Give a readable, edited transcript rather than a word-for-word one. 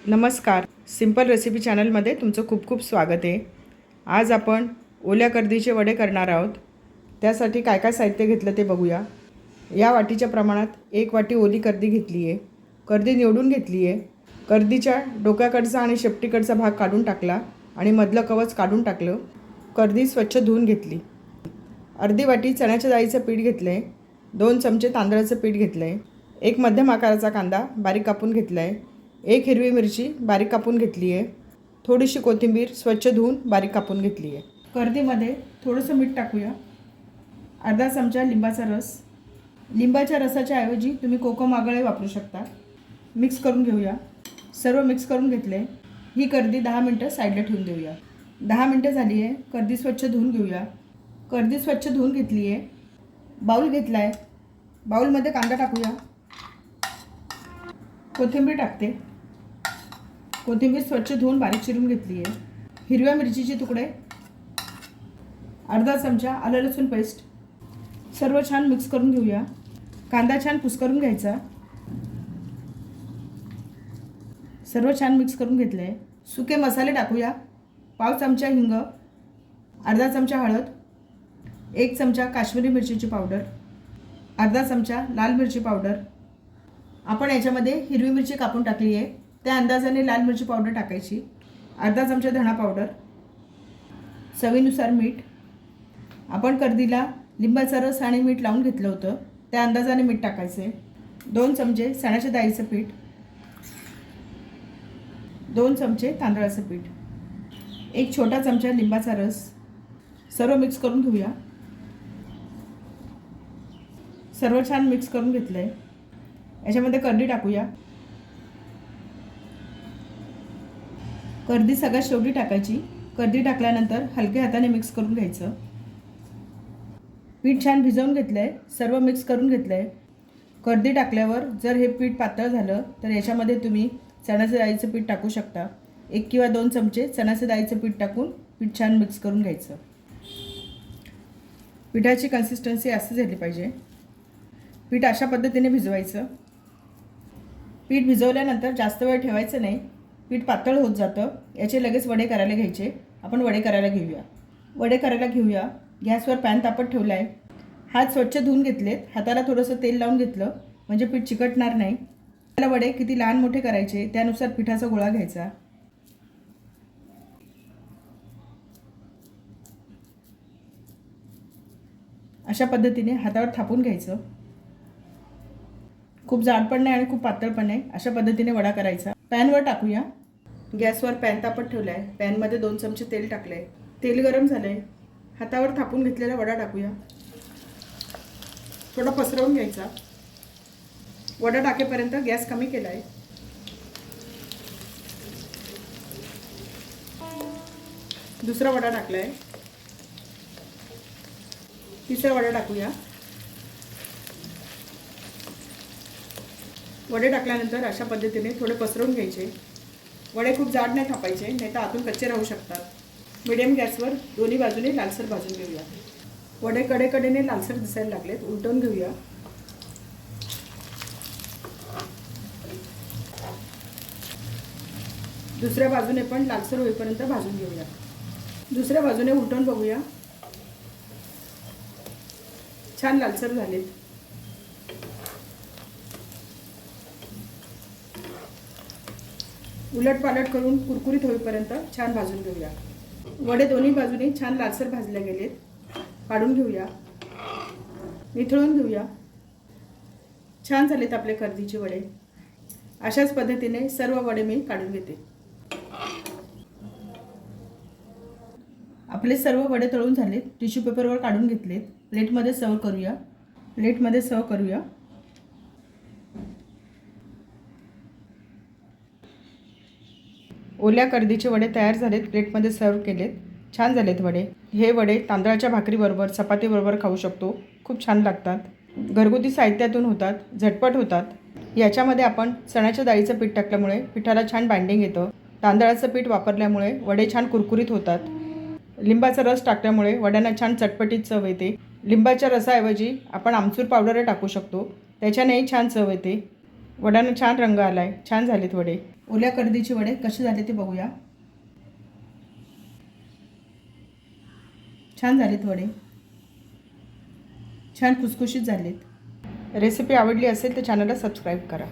नमस्कार. Simple recipe चॅनलमध्ये तुमचं खूप खूप स्वागत आहे. आज आपण ओल्या कर्दीचे वडे करणार आहोत. त्यासाठी काय काय साहित्य घेतलं ते बघूया. या वाटीच्या प्रमाणात 1 वाटी ओली कर्दी घेतली आहे. कर्दी निवडून घेतली आहे. कर्दीच्या डोक्याकडचा आणि शेपटीकडचा भाग काढून टाकला आणि मधलं कवच काढून टाकलं. कर्दी स्वच्छ धुवून घेतली. अर्धी वाटी चण्याच्या डाळीचं पीठ घेतलं आहे. 2 चमचे तांदळाचं पीठ घेतलं आहे. 1 मध्यम आकाराचा कांदा बारीक कापून घेतला आहे. 1 हिरवी मिरची बारीक कापून घेतली आहे. थोडीशी कोथिंबीर स्वच्छ धुवून बारीक कापून घेतली आहे. कर्दीमध्ये थोडंसं मीठ टाकूया. अर्धा चमचा लिंबाचा रस. लिंबाच्या रसाच्या ऐवजी तुम्ही कोकम आगळे वापरू शकता. मिक्स करून घेऊया. सर्व मिक्स करून घेतले. ही कर्दी 10 मिनटं साईडला ठेवून देऊया. 10 मिनटं झाली आहे. कर्दी स्वच्छ धुवून घेऊया. कर्दी स्वच्छ धुवून घेतली आहे. बाऊल घेतला आहे. बाऊलमध्ये कांदा टाकूया. कोथिंबीर टाकते. कोथिंबीर स्वच्छ धुवून बारीक चिरून घेतली आहे. हिरव्या मिरचीचे तुकडे. अर्धा चमचा आलं लसूण पेस्ट. सर्व छान मिक्स करून घेऊया. कांदा छान कुस्करून घ्यायचा. सर्व छान मिक्स करून घेतले. सुके मसाले टाकूया. पाव चमचा हिंग, अर्धा चमचा हळद, 1 चमचा काश्मीरी मिरचीची पावडर, अर्धा चमचा लाल मिरची पावडर. आपण याच्यामध्ये हिरवी मिरची कापून टाकली आहे. त्या अंदाजाने लाल मिरची पावडर टाकायची. अर्धा चमचा धणा पावडर, चवीनुसार मीठ. आपण कर्दीला लिंबाचा रस आणि मीठ लावून घेतलं होतं, त्या अंदाजाने मीठ टाकायचे. 2 चमचे चण्याच्या डाळीचं पीठ, 2 चमचे तांदळाचं पीठ, 1 छोटा चमचा लिंबाचा रस. सर्व मिक्स करून घेऊया. सर्व छान मिक्स करून घेतलं आहे. याच्यामध्ये कर्दी टाकूया. कर्दी सगळ्यात शेवटी टाकायची. कर्दी टाकल्यानंतर हलक्या हाताने मिक्स करून घ्यायचं. पीठ छान भिजवून घेतलं आहे. सर्व मिक्स करून घेतलं आहे. कर्दी टाकल्यावर जर हे पीठ पातळ झालं तर याच्यामध्ये तुम्ही चण्याचं डाळीचं पीठ टाकू शकता. 1 किंवा 2 चमचे चण्याचं डाळीचं पीठ टाकून पीठ छान मिक्स करून घ्यायचं. पिठाची कन्सिस्टन्सी अशी झाली पाहिजे. पीठ अशा पद्धतीने भिजवायचं. पीठ भिजवल्यानंतर जास्त वेळ ठेवायचं नाही. पीठ पातळ होत जातं. याचे लगेच वडे करायला घ्यायचे. आपण वडे करायला घेऊया. गॅसवर पॅन तापत ठेवला आहे. हात स्वच्छ धुवून घेतलेत. हाताला थोडंसं तेल लावून घेतलं म्हणजे पीठ चिकटणार नाही. आपल्याला वडे किती लहान मोठे करायचे त्यानुसार पिठाचा गोळा घ्यायचा. अशा पद्धतीने हातावर थापून घ्यायचं. खूप जाड पण नाही आणि खूप पातळ पण नाही. अशा पद्धतीने वडा करायचा. पॅनवर टाकूया. गॅसवर पॅन तापत ठेवला आहे. पॅनमध्ये 2 चमचे तेल टाकले आहे. तेल गरम झालं आहे. हातावर थापून घेतलेला वडा टाकूया. थोडा पसरवून घ्यायचा. वडा टाकेपर्यंत गॅस कमी केला आहे. दुसरा वडा टाकला आहे. तिसरा वडा टाकूया. वडे टाकल्यानंतर अशा पद्धतीने थोडे पसरवून घ्यायचे. वडे खूप जाड नाही थापायचे, नाही तर आतून कच्चे राहू शकतात. मीडियम गॅसवर दोन्ही बाजूने लालसर भाजून घेऊया. वडे कडेकडेने लालसर दिसायला लागलेत. उलटवून घेऊया. दुसऱ्या बाजूने पण लालसर होईपर्यंत भाजून घेऊया. दुसऱ्या बाजूने उलटवून बघूया. छान लालसर झालेत. उलटपालट करून कुरकुरीत होईपर्यंत छान भाजून घेऊया. वडे दोन्ही बाजूने छान लालसर भाजले गेलेत. काढून घेऊया. निथळून घेऊया. छान झालेत आपले कर्दीचे वडे. अशाच पद्धतीने सर्व वडे मी काढून घेते. आपले सर्व वडे तळून झालेत. टिश्यू पेपरवर काढून घेतलेत. प्लेटमध्ये सर्व करूया. ओल्या कर्दीचे वडे तयार झालेत. प्लेटमध्ये सर्व केलेत. छान झालेत वडे. हे वडे तांदळाच्या भाकरीबरोबर चपातीबरोबर खाऊ शकतो. खूप छान लागतात. घरगुती साहित्यातून होतात. झटपट होतात. याच्यामध्ये आपण चण्याच्या डाळीचं पीठ टाकल्यामुळे पिठाला छान बाइंडिंग येतं. तांदळाचं पीठ वापरल्यामुळे वडे छान कुरकुरीत होतात. लिंबाचा रस टाकल्यामुळे वड्यांना छान चटपटीत चव येते. लिंबाच्या रसाऐवजी आपण आमचूर पावडर टाकू शकतो. त्याच्यानेही छान चव येते. वड्यांना छान रंग आला आहे, छान झालेत वडे. ओल्या कर्दीचे वडे कसे झाले ते बघूया. छान झालेत वडे, छान खुसखुशीत झालेत. रेसिपी आवडली असेल तर चॅनलला सबस्क्राईब करा.